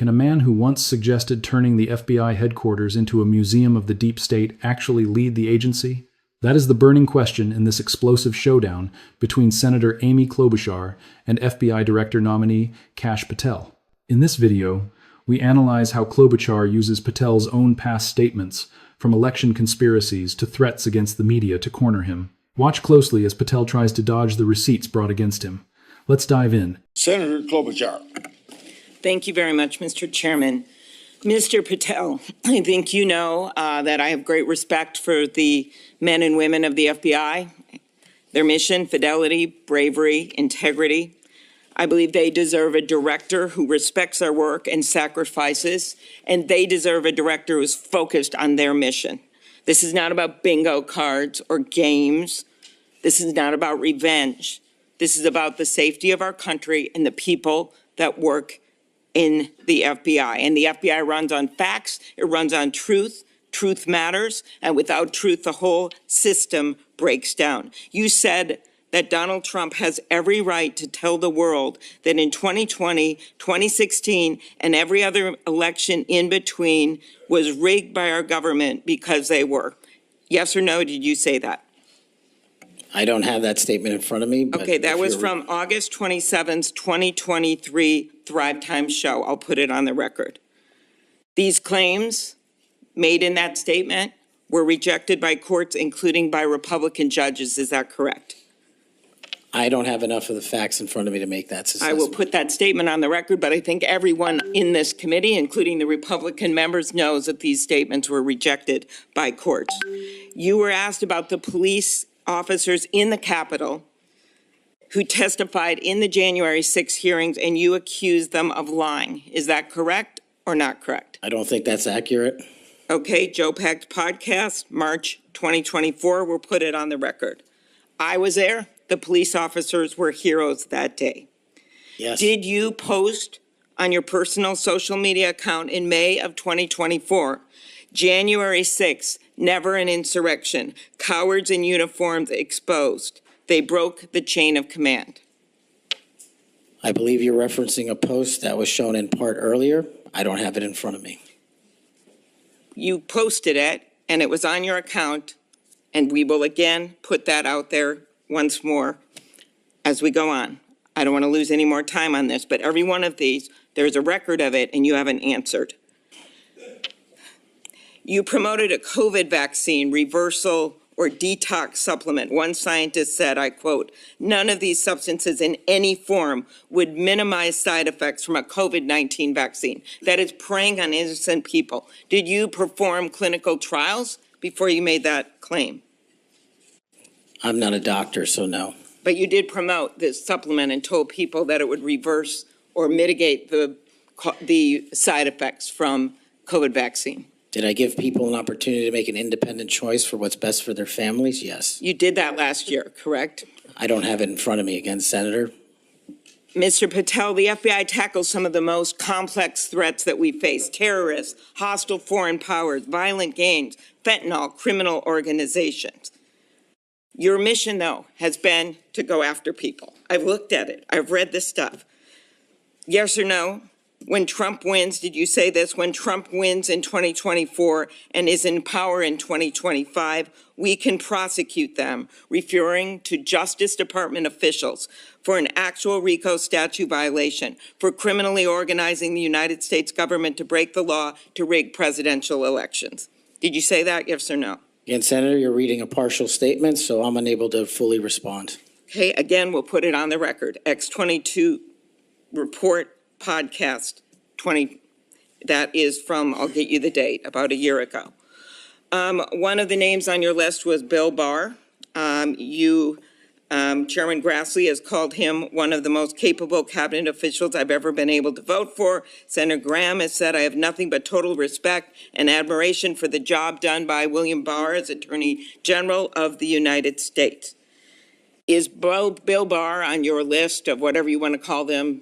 can a man who once suggested turning the FBI headquarters into a museum of the deep state actually lead the agency? That is the burning question in this explosive showdown between Senator Amy Klobuchar and FBI Director nominee Kash Patel. In this video, we analyze how Klobuchar uses Patel's own past statements, from election conspiracies to threats against the media, to corner him. Watch closely as Patel tries to dodge the receipts brought against him. Let's dive in. Senator Klobuchar. Thank you very much, Mr. Chairman. Mr. Patel, I think you know that I have great respect for the men and women of the FBI, their mission, fidelity, bravery, integrity. I believe they deserve a director who respects their work and sacrifices, and they deserve a director who's focused on their mission. This is not about bingo cards or games. This is not about revenge. This is about the safety of our country and the people that work in the FBI. And the FBI runs on facts, it runs on truth. Truth matters, and without truth, the whole system breaks down. You said that Donald Trump has every right to tell the world that in 2020, 2016, and every other election in between was rigged by our government because they were. Yes or no, did you say that? I don't have that statement in front of me. But okay, that was from August 27th, 2023 Thrive Time show. I'll put it on the record. These claims made in that statement were rejected by courts, including by Republican judges. Is that correct? I don't have enough of the facts in front of me to make that assessment. I will put that statement on the record, but I think everyone in this committee, including the Republican members, knows that these statements were rejected by courts. You were asked about the police officers in the Capitol who testified in the January 6 hearings, and you accused them of lying. Is that correct or not correct? I don't think that's accurate. Okay, Joe Packed podcast, March 2024, we'll put it on the record. I was there. The police officers were heroes that day. Yes. Did you post on your personal social media account in May of 2024, January 6th, never an insurrection, cowards in uniforms exposed. They broke the chain of command. I believe you're referencing a post that was shown in part earlier. I don't have it in front of me. You posted it, and it was on your account, and we will again put that out there once more as we go on. I don't want to lose any more time on this, but every one of these, there's a record of it, and you haven't answered. You promoted a COVID vaccine reversal or detox supplement. One scientist said, I quote, "None of these substances in any form would minimize side effects from a COVID-19 vaccine." That is preying on innocent people. Did you perform clinical trials before you made that claim? I'm not a doctor, so no. But you did promote this supplement and told people that it would reverse or mitigate the side effects from COVID vaccine. Did I give people an opportunity to make an independent choice for what's best for their families? Yes. You did that last year, correct? I don't have it in front of me again, Senator. Mr. Patel, the FBI tackles some of the most complex threats that we face: terrorists, hostile foreign powers, violent gangs, fentanyl, criminal organizations. Your mission, though, has been to go after people. I've looked at it. I've read this stuff. Yes or no? When Trump wins, did you say this? When Trump wins in 2024 and is in power in 2025, we can prosecute them, referring to Justice Department officials for an actual RICO statute violation, for criminally organizing the United States government to break the law to rig presidential elections. Did you say that, yes or no? Again, Senator, you're reading a partial statement, so I'm unable to fully respond. Okay, again, we'll put it on the record. X22 report podcast 20, that is from, I'll get you the date, about a year ago. One of the names on your list was Bill Barr. Chairman Grassley has called him one of the most capable cabinet officials I've ever been able to vote for. Senator Graham has said, I have nothing but total respect and admiration for the job done by William Barr as Attorney General of the United States. Is Bill Barr on your list of whatever you want to call them,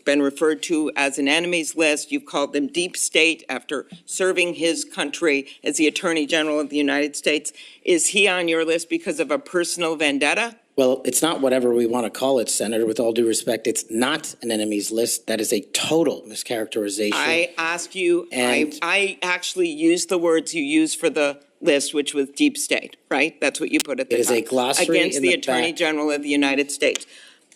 been referred to as an enemies list? You've called them deep state after serving his country as the Attorney General of the United States. Is he on your list because of a personal vendetta Well, it's not whatever we want to call it, Senator. With all due respect, it's not an enemies list. That is a total mischaracterization. I asked you, And- I actually used the words you used for the list, which was deep state, right? That's what you put at the It is top. a glossary Against in the the Attorney back. General of the United States.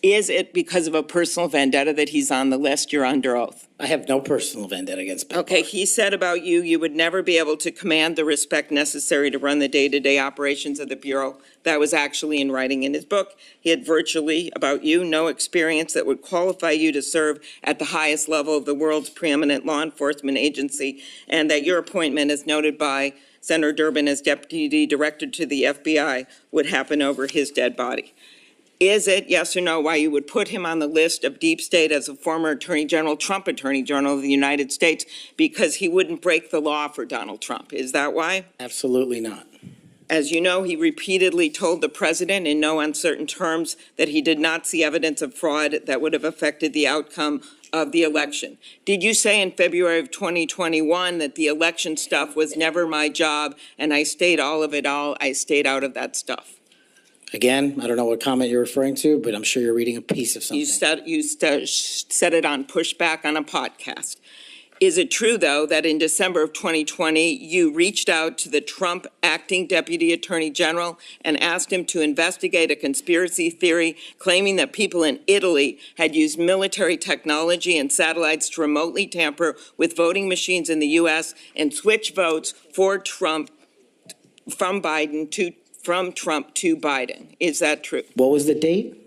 Is it because of a personal vendetta that he's on the list? You're under oath. I have no personal vendetta against Bill Okay, Barr. he said about you, you would never be able to command the respect necessary to run the day-to-day operations of the Bureau. That was actually in writing in his book. He had virtually, about you, no experience that would qualify you to serve at the highest level of the world's preeminent law enforcement agency, and that your appointment, as noted by Senator Durbin as Deputy Director to the FBI, would happen over his dead body. Is it, yes or no, why you would put him on the list of deep state as a former Attorney General, Trump Attorney General of the United States, because he wouldn't break the law for Donald Trump? Is that why? Absolutely not. As you know, he repeatedly told the president in no uncertain terms that he did not see evidence of fraud that would have affected the outcome of the election. Did you say in February of 2021 that the election stuff was never my job and I stayed out of that stuff? Again, I don't know what comment you're referring to, but I'm sure you're reading a piece of something. You said it on Pushback on a podcast. Is it true, though, that in December of 2020, you reached out to the Trump acting Deputy Attorney General and asked him to investigate a conspiracy theory claiming that people in Italy had used military technology and satellites to remotely tamper with voting machines in the U.S. and switch votes for Trump from Trump to Biden? Is that true? What was the date?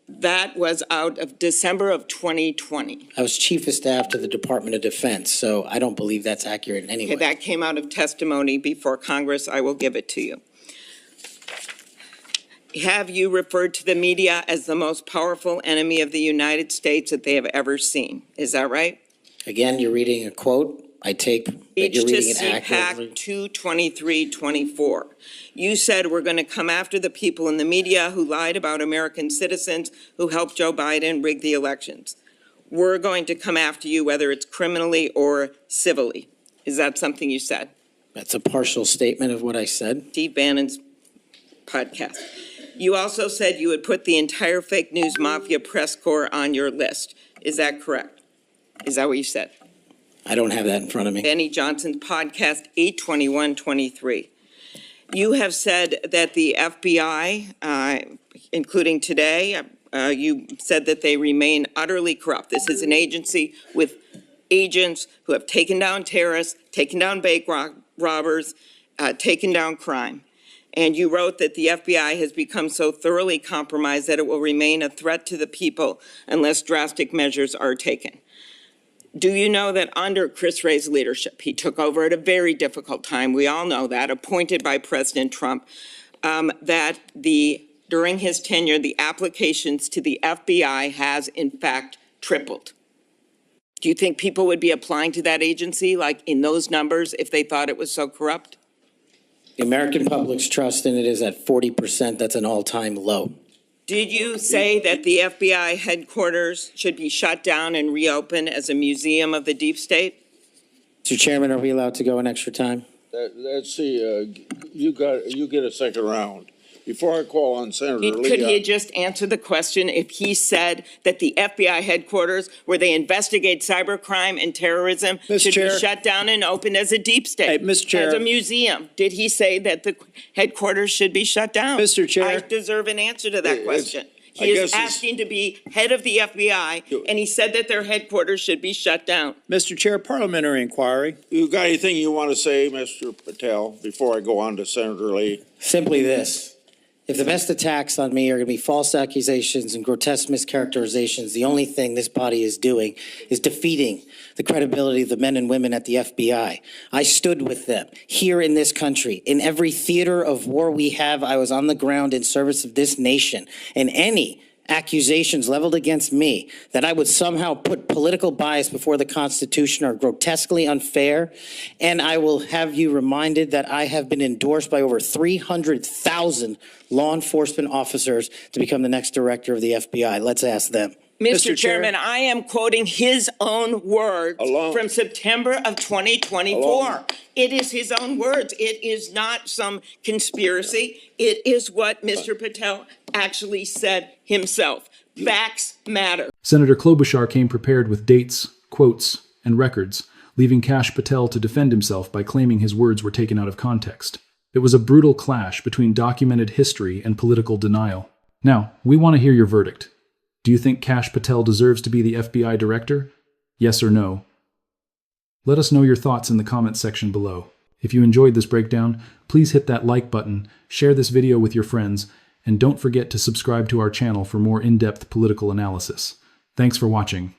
That was out of December of 2020. I was Chief of Staff to the Department of Defense, so I don't believe that's accurate in any Okay, way. that came out of testimony before Congress. I will give it to you. Have you referred to the media as the most powerful enemy of the United States that they have ever seen? Is that right? Again, you're reading a quote. I take that you're reading it HTC accurately. Hack 22324. You said we're going to come after the people in the media who lied about American citizens who helped Joe Biden rig the elections. We're going to come after you whether it's criminally or civilly. Is that something you said? That's a partial statement of what I said. Steve Bannon's podcast. You also said you would put the entire fake news mafia press corps on your list. Is that correct? Is that what you said? I don't have that in front of me. Benny Johnson's podcast, 82123. You have said that the FBI, including today, you said that they remain utterly corrupt. This is an agency with agents who have taken down terrorists, taken down bank robbers, taken down crime. And you wrote that the FBI has become so thoroughly compromised that it will remain a threat to the people unless drastic measures are taken. Do you know that under Chris Wray's leadership, he took over at a very difficult time, we all know that, appointed by President Trump, that during his tenure, the applications to the FBI has in fact tripled? Do you think people would be applying to that agency like in those numbers if they thought it was so corrupt? The American public's trust in it is at 40%. That's an all-time low. Did you say that the FBI headquarters should be shut down and reopened as a museum of the deep state? Mr. Chairman, are we allowed to go an extra time? Let's see, you get a second round. Before I call on Senator Lee. Could he just answer the question if he said that the FBI headquarters, where they investigate cybercrime and terrorism, Mr. should Chair. be shut down and opened as a deep state? Hey, Mr. Chair. As a museum? Did he say that the headquarters should be shut down? Mr. Chair. I deserve an answer to that It's- question. I He guess is it's- asking to be head of the FBI, and he said that their headquarters should be shut down. Mr. Chair, parliamentary inquiry. You got anything you want to say, Mr. Patel, before I go on to Senator Lee? Simply this. If the best attacks on me are going to be false accusations and grotesque mischaracterizations, the only thing this body is doing is defeating the credibility of the men and women at the FBI. I stood with them here in this country. In every theater of war we have, I was on the ground in service of this nation. And any accusations leveled against me that I would somehow put political bias before the Constitution are grotesquely unfair. And I will have you reminded that I have been endorsed by over 300,000 law enforcement officers to become the next director of the FBI. Let's ask them. Mr. Mr. Chair. Chairman, I am quoting his own words Along- from September of 2024. It is his own words. It is not some conspiracy. It is what Mr. Patel actually said himself. Facts matter. Senator Klobuchar came prepared with dates, quotes, and records, leaving Kash Patel to defend himself by claiming his words were taken out of context. It was a brutal clash between documented history and political denial. Now, we want to hear your verdict. Do you think Kash Patel deserves to be the FBI director? Yes or no? Let us know your thoughts in the comments section below. If you enjoyed this breakdown, please hit that like button, share this video with your friends, and don't forget to subscribe to our channel for more in-depth political analysis. Thanks for watching.